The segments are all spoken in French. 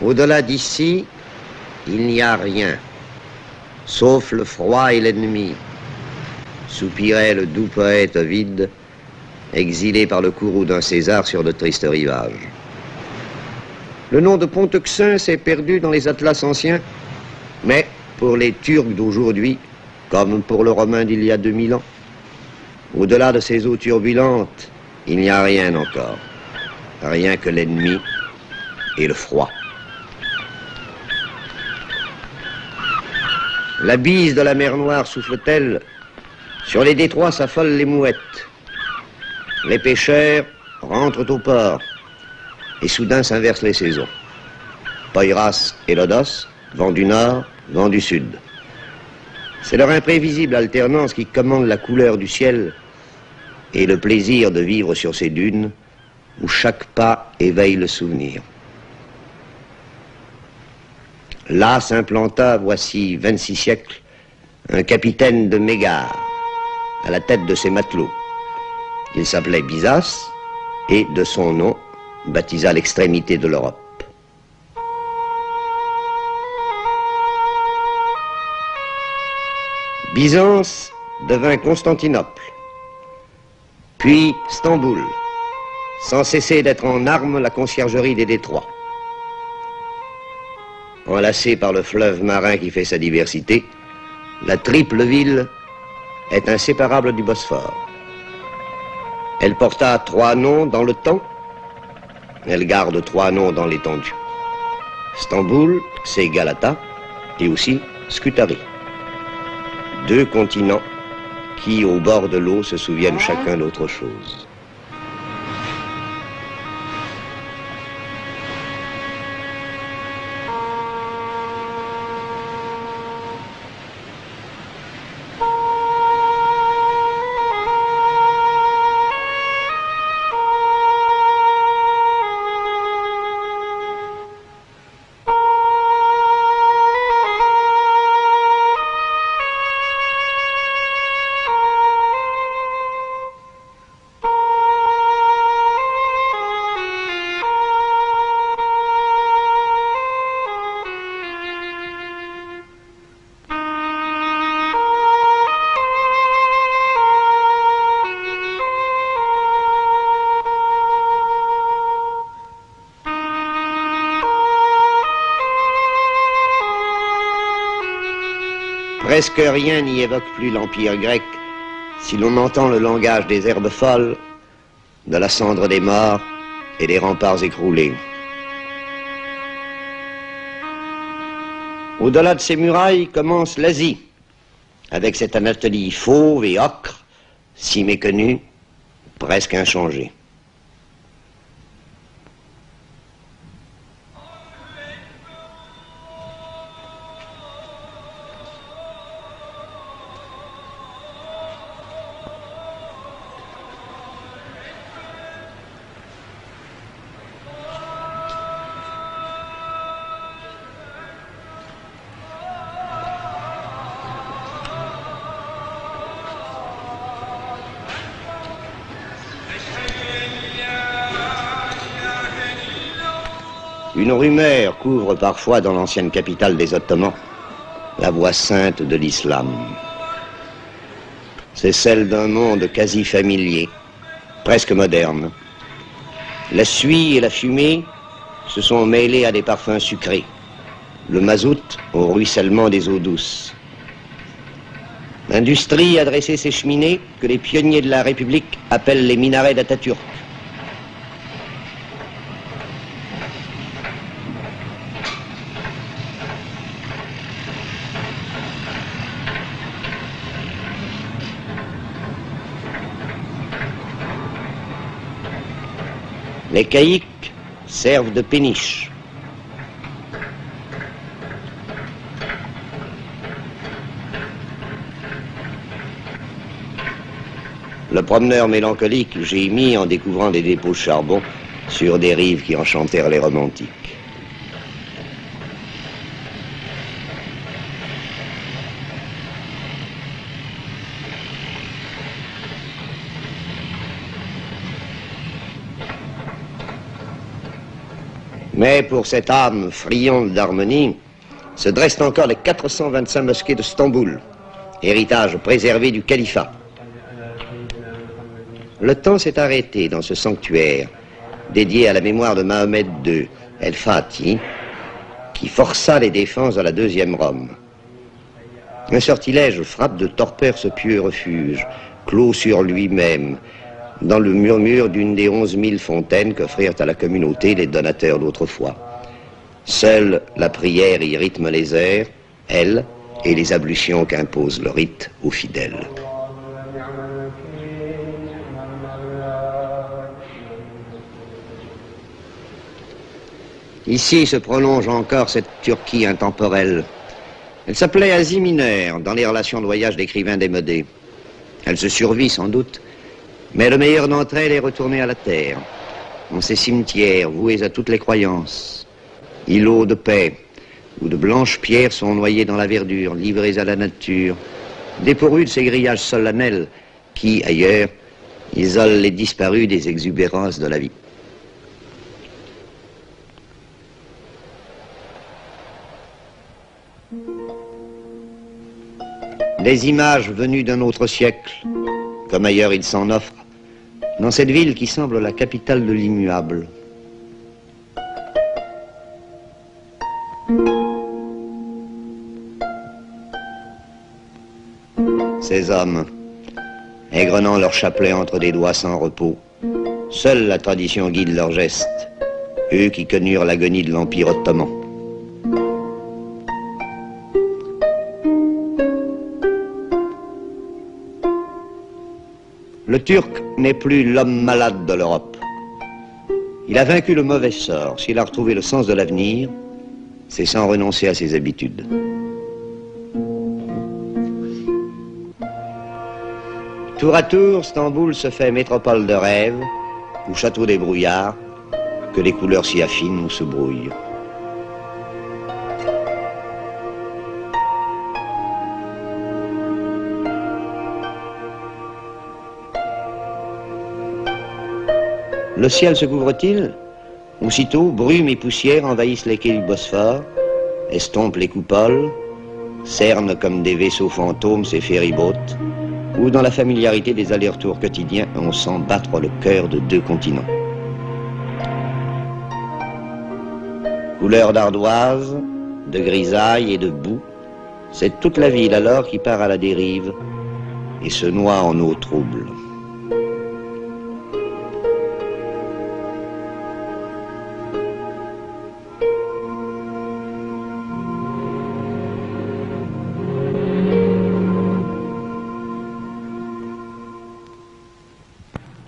Au-delà d'ici, il n'y a rien, sauf le froid et l'ennemi, soupirait le doux poète Ovide, exilé par le courroux d'un César sur de tristes rivages. Le nom de Ponteuxin s'est perdu dans les atlas anciens, mais pour les Turcs d'aujourd'hui, comme pour le Romain d'il y a 2000 ans, au-delà de ces eaux turbulentes, il n'y a rien encore, rien que l'ennemi et le froid. La bise de la mer Noire souffle-t-elle? Sur les détroits s'affolent les mouettes. Les pêcheurs rentrent au port. Et soudain s'inversent les saisons. Poiras et Lodos, vent du nord, vent du sud. C'est leur imprévisible alternance qui commande la couleur du ciel et le plaisir de vivre sur ces dunes où chaque pas éveille le souvenir. Là s'implanta, voici 26 siècles, un capitaine de Mégare, à la tête de ses matelots. Il s'appelait Byzas, et de son nom, baptisa l'extrémité de l'Europe. Byzance devint Constantinople, puis Stamboul, sans cesser d'être en armes la conciergerie des détroits. Enlacée par le fleuve marin qui fait sa diversité, la triple ville est inséparable du Bosphore. Elle porta 3 noms dans le temps, elle garde 3 noms dans l'étendue. Stamboul, c'est Galata, et aussi Scutari. 2 continents qui, au bord de l'eau, se souviennent chacun d'autre chose. Presque rien n'y évoque plus l'Empire grec, si l'on entend le langage des herbes folles, de la cendre des morts et des remparts écroulés. Au-delà de ces murailles commence l'Asie, avec cette Anatolie fauve et ocre, si méconnue, presque inchangée. Une rumeur couvre parfois dans l'ancienne capitale des Ottomans la voix sainte de l'islam. C'est celle d'un monde quasi familier, presque moderne. La suie et la fumée se sont mêlées à des parfums sucrés, le mazout au ruissellement des eaux douces. L'industrie a dressé ses cheminées que les pionniers de la République appellent les minarets d'Atatürk. Les caïques servent de péniche. Le promeneur mélancolique gémit en découvrant des dépôts de charbon sur des rives qui enchantèrent les romantiques. Mais pour cette âme friande d'harmonie, se dressent encore les 425 mosquées de Stamboul, héritage préservé du califat. Le temps s'est arrêté dans ce sanctuaire, dédié à la mémoire de Mahomet II, El-Fatih, qui força les défenses de la deuxième Rome. Un sortilège frappe de torpeur ce pieux refuge, clos sur lui-même, dans le murmure d'une des 11 000 fontaines qu'offrirent à la communauté les donateurs d'autrefois. Seule la prière y rythme les airs, elle, et les ablutions qu'impose le rite aux fidèles. Ici se prolonge encore cette Turquie intemporelle. Elle s'appelait Asie mineure dans les relations de voyage d'écrivains démodés. Elle se survit sans doute, mais le meilleur d'entre elles est retourné à la terre, dans ces cimetières voués à toutes les croyances, îlots de paix, où de blanches pierres sont noyées dans la verdure, livrées à la nature, dépourvues de ces grillages solennels qui, ailleurs, isolent les disparus des exubérances de la vie. Des images venues d'un autre siècle, comme ailleurs il s'en offre, dans cette ville qui semble la capitale de l'immuable. Ces hommes, égrenant leur chapelet entre des doigts sans repos, seule la tradition guide leurs gestes, eux qui connurent l'agonie de l'Empire ottoman. Le Turc n'est plus l'homme malade de l'Europe. Il a vaincu le mauvais sort. S'il a retrouvé le sens de l'avenir, c'est sans renoncer à ses habitudes. Tour à tour, Stamboul se fait métropole de rêve, ou château des brouillards, que les couleurs s'y affinent ou se brouillent. Le ciel se couvre-t-il? Aussitôt, brume et poussière envahissent les quais du Bosphore, estompent les coupoles, cernent comme des vaisseaux fantômes ces ferry-boats, où dans la familiarité des allers-retours quotidiens, on sent battre le cœur de deux continents. Couleur d'ardoise, de grisaille et de boue, c'est toute la ville alors qui part à la dérive et se noie en eau trouble.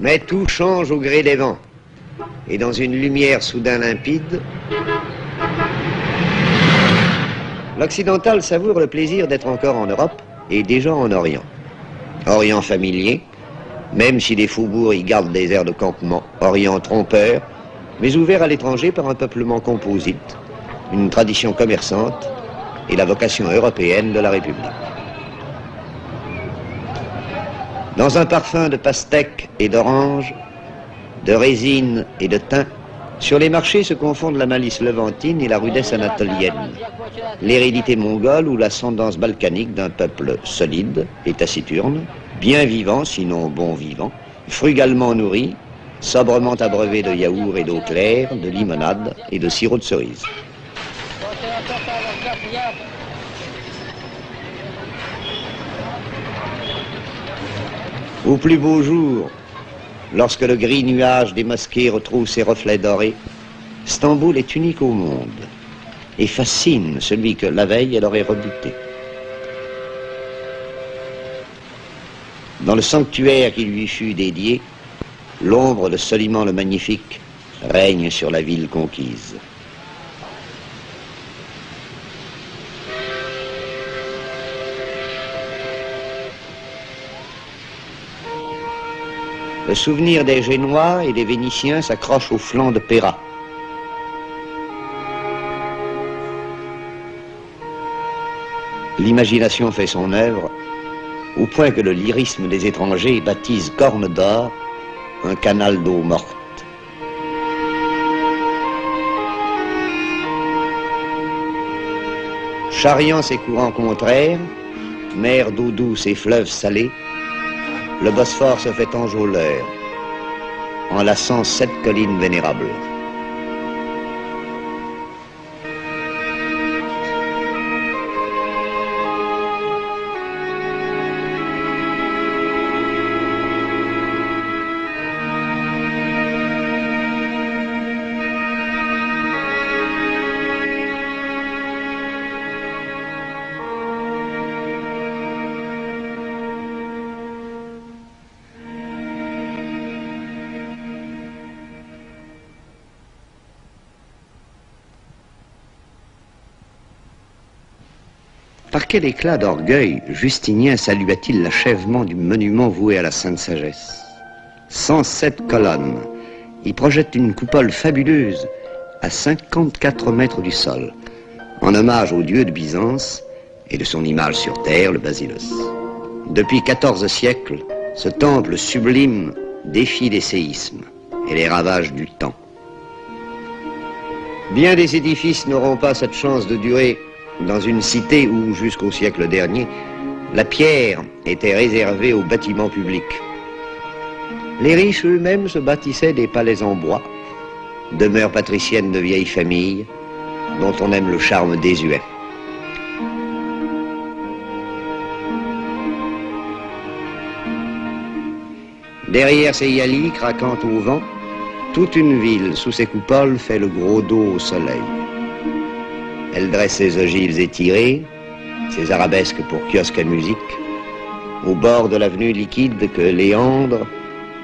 Mais tout change au gré des vents. Et dans une lumière soudain limpide, l'occidental savoure le plaisir d'être encore en Europe et déjà en Orient. Orient familier, même si les faubourgs y gardent des airs de campement. Orient trompeur, mais ouvert à l'étranger par un peuplement composite, une tradition commerçante et la vocation européenne de la République. Dans un parfum de pastèque et d'orange, de résine et de thym, sur les marchés se confondent la malice levantine et la rudesse anatolienne, l'hérédité mongole ou l'ascendance balkanique d'un peuple solide et taciturne, bien vivant, sinon bon vivant, frugalement nourri, sobrement abreuvé de yaourt et d'eau claire, de limonade et de sirop de cerise. Au plus beau jour, lorsque le gris nuage des mosquées retrouve ses reflets dorés, Stamboul est unique au monde et fascine celui que la veille elle aurait rebuté. Dans le sanctuaire qui lui fut dédié, l'ombre de Soliman le Magnifique règne sur la ville conquise. Le souvenir des Génois et des Vénitiens s'accroche au flanc de Péra. L'imagination fait son œuvre, au point que le lyrisme des étrangers baptise Corne d'Or un canal d'eau morte. Charriant ses courants contraires, mer d'eau douce et fleuves salés, le Bosphore se fait enjôleur, enlaçant 7 collines vénérables. Par quel éclat d'orgueil Justinien salua-t-il l'achèvement du monument voué à la Sainte Sagesse. 107 colonnes y projettent une coupole fabuleuse à 54 mètres du sol, en hommage au dieu de Byzance et de son image sur terre, le basileus. Depuis 14 siècles, ce temple sublime défie les séismes et les ravages du temps. Bien des édifices n'auront pas cette chance de durer dans une cité où, jusqu'au siècle dernier, la pierre était réservée aux bâtiments publics. Les riches eux-mêmes se bâtissaient des palais en bois, demeures patriciennes de vieilles familles, dont on aime le charme désuet. Derrière ces yalis craquant au vent, toute une ville sous ses coupoles fait le gros dos au soleil. Elle dresse ses ogives étirées, ses arabesques pour kiosques à musique, au bord de l'avenue liquide que Léandre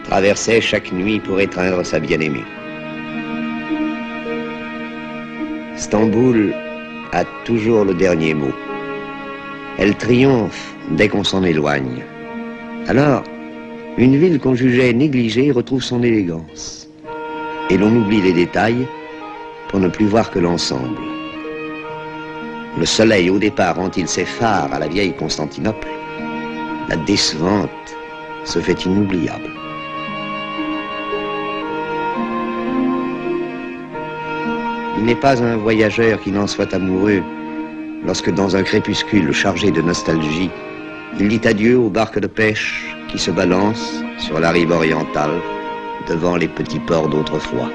traversait chaque nuit pour étreindre sa bien-aimée. Stamboul a toujours le dernier mot. Elle triomphe dès qu'on s'en éloigne. Alors, une ville qu'on jugeait négligée retrouve son élégance. Et l'on oublie les détails pour ne plus voir que l'ensemble. Le soleil, au départ, rend-il ses phares à la vieille Constantinople. La décevante se fait inoubliable. Il n'est pas un voyageur qui n'en soit amoureux lorsque, dans un crépuscule chargé de nostalgie, il dit adieu aux barques de pêche qui se balancent sur la rive orientale devant les petits ports d'autrefois.